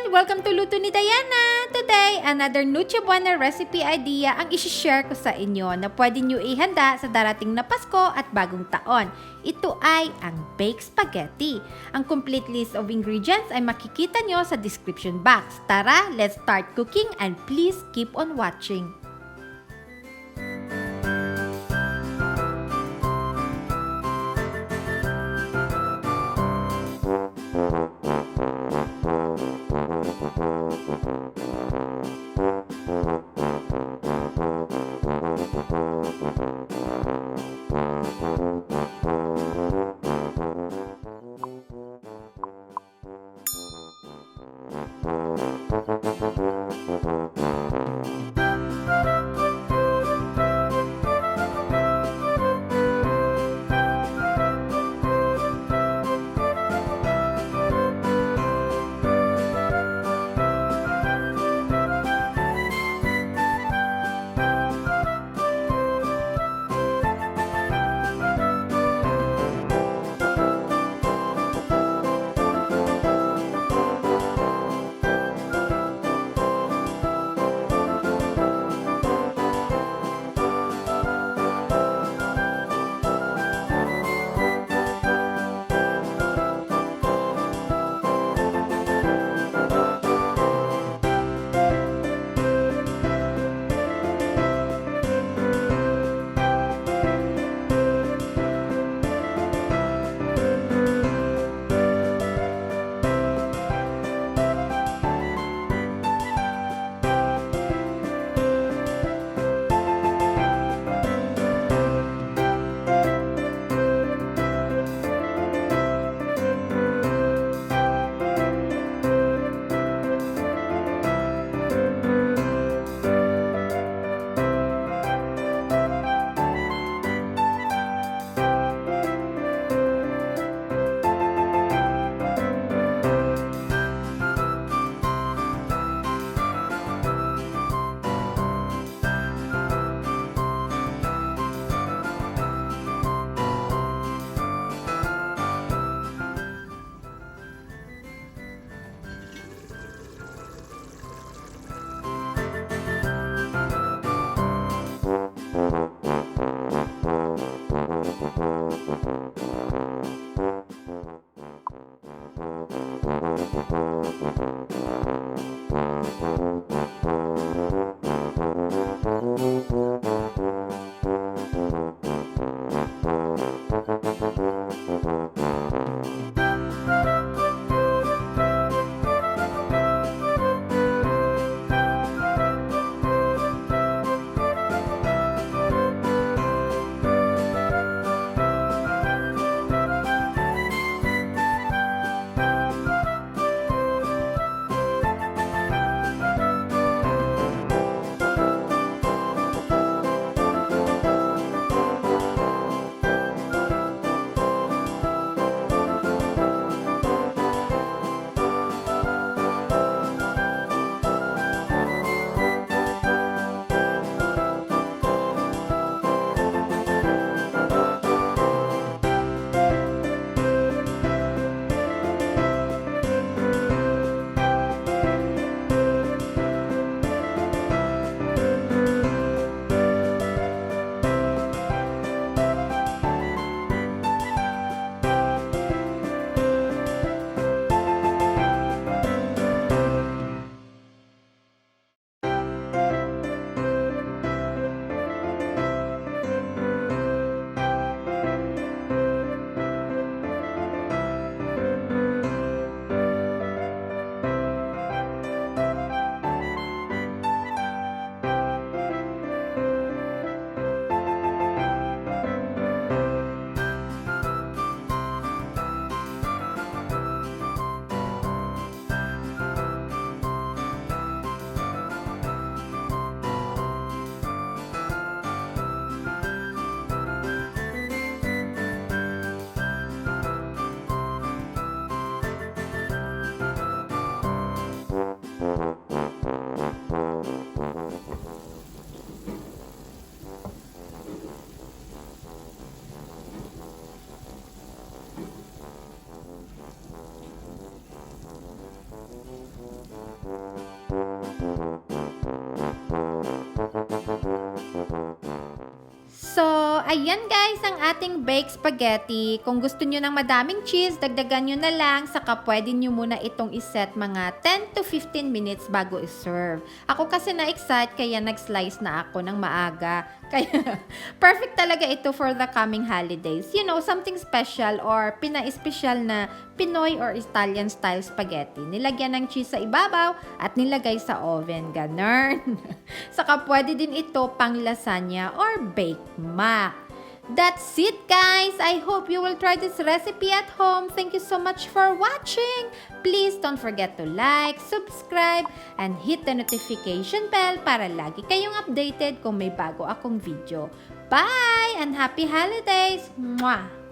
Welcome to Luto ni Diana! Today, another Noche Buena recipe idea ang isi-share ko sa inyo na pwede nyo ihanda sa darating na Pasko at Bagong Taon. Ito ay ang baked spaghetti. Ang complete list of ingredients ay makikita nyo sa description box. Tara, let's start cooking and please keep on watching. Ayan guys, ang ating baked spaghetti. Kung gusto nyo ng madaming cheese, dagdagan nyo na lang. Saka pwede nyo muna itong iset mga 10 to 15 minutes bago iserve. Ako kasi na-excite kaya nag-slice na ako ng maaga. Kaya perfect talaga ito for the coming holidays. You know, something special or pina-espesyal na Pinoy or Italian style spaghetti. Nilagyan ng cheese sa ibabaw at nilagay sa oven. Ganun. Saka pwede din ito pang lasagna or baked mac. That's it guys! I hope you will try this recipe at home. Thank you so much for watching. Please don't forget to like, subscribe, and hit the notification bell para lagi kayong updated kung may bago akong video. Bye! And happy holidays! Mwah!